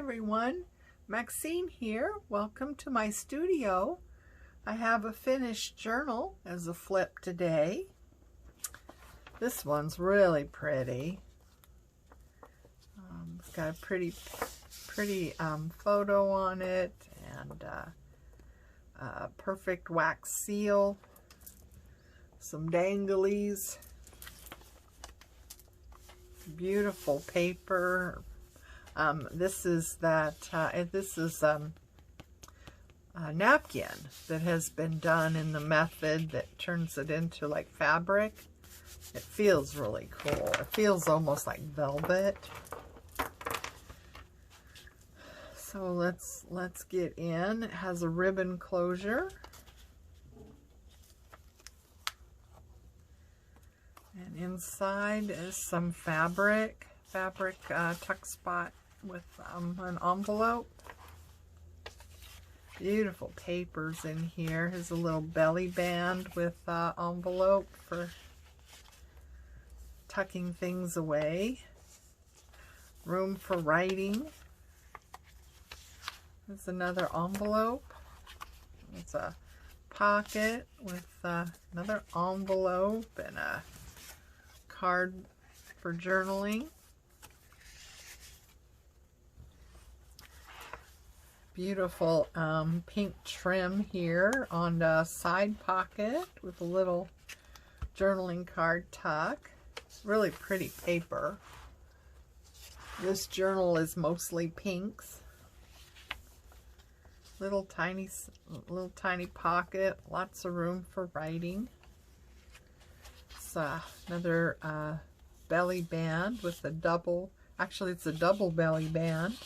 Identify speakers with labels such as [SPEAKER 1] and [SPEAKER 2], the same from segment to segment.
[SPEAKER 1] everyone, Maxine here. Welcome to my studio. I have a finished journal as a flip today. This one's really pretty. It's got a pretty photo on it, and a perfect wax seal, some danglies, beautiful paper. This is a napkin that has been done in the method that turns it into like fabric. It feels really cool. It feels almost like velvet. So let's get in. It has a ribbon closure. And inside is some fabric tuck spot with an envelope. Beautiful papers in here. Here's a little belly band with envelope for tucking things away. Room for writing. There's another envelope. It's a pocket with another envelope and a card for journaling. Beautiful pink trim here on the side pocket with a little journaling card tuck. Really pretty paper. This journal is mostly pinks. Little tiny pocket, lots of room for writing. It's another belly band with a double, actually it's a double belly band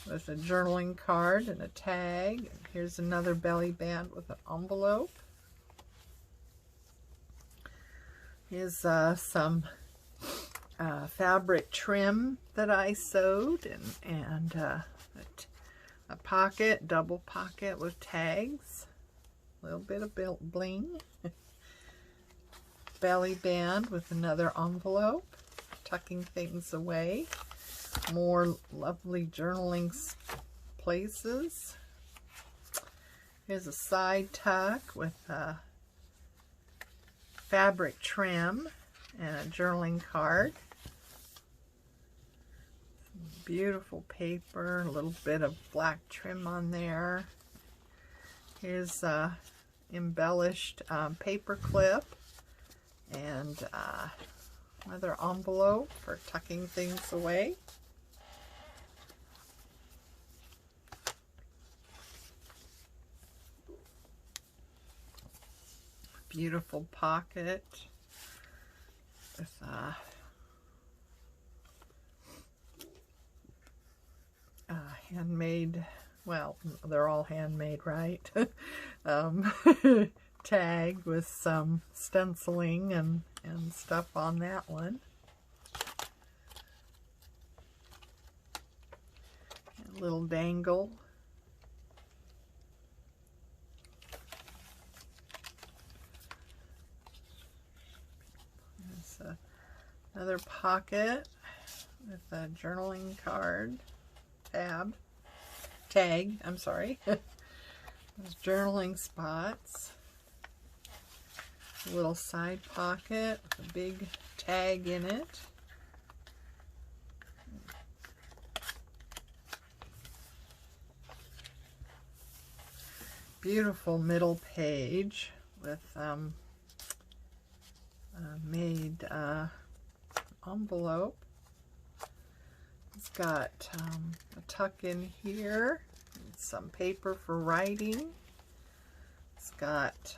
[SPEAKER 1] with a journaling card and a tag. And here's another belly band with an envelope. Here's some fabric trim that I sewed, and a pocket, double pocket with tags, a little bit of bling. Belly band with another envelope, tucking things away. More lovely journaling places. Here's a side tuck with a fabric trim and a journaling card. Beautiful paper, a little bit of black trim on there. Here's a embellished paper clip and another envelope for tucking things away. Beautiful pocket with handmade, well, they're all handmade, right? Tag with some stenciling and stuff on that one. A little dangle. There's another pocket with a journaling card. Tag, I'm sorry. Those journaling spots. A little side pocket with a big tag in it. Beautiful middle page with made envelope. It's got a tuck in here, and some paper for writing. It's got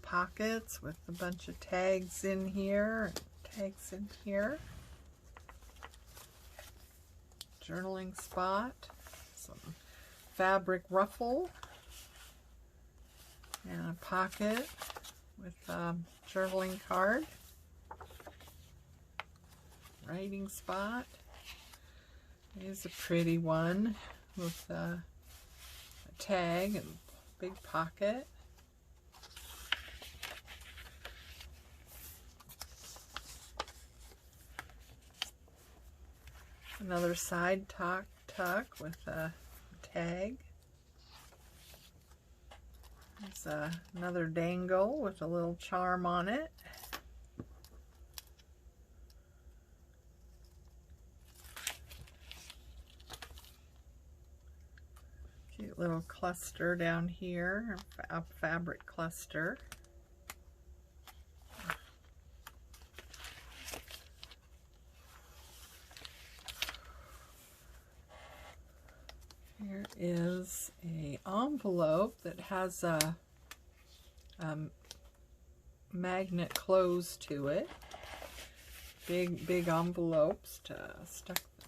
[SPEAKER 1] pockets with a bunch of tags in here, and tags in here. Journaling spot, some fabric ruffle, and a pocket with a journaling card. Writing spot. Here's a pretty one with a tag and big pocket. Another side tuck with a tag. There's another dangle with a little charm on it. Cute little cluster down here, a fabric cluster. Here is a envelope that has a magnet close to it. Big envelopes to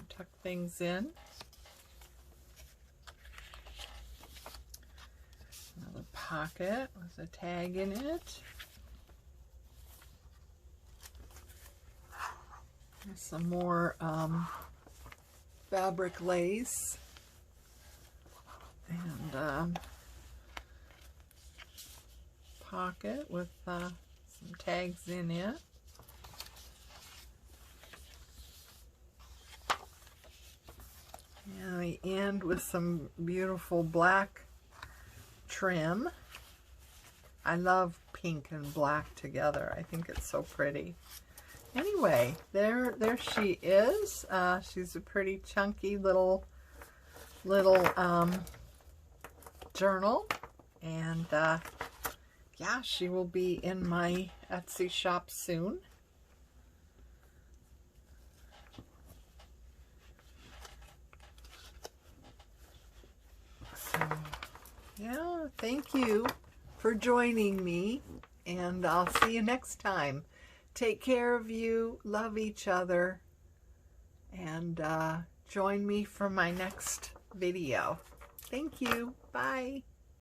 [SPEAKER 1] tuck things in. Another pocket with a tag in it. There's some more fabric lace. And pocket with some tags in it. And we end with some beautiful black trim. I love pink and black together. I think it's so pretty. Anyway, there she is. She's a pretty chunky little journal, and yeah, she will be in my Etsy shop soon. So yeah, thank you for joining me, and I'll see you next time. Take care of you, love each other, and join me for my next video. Thank you. Bye.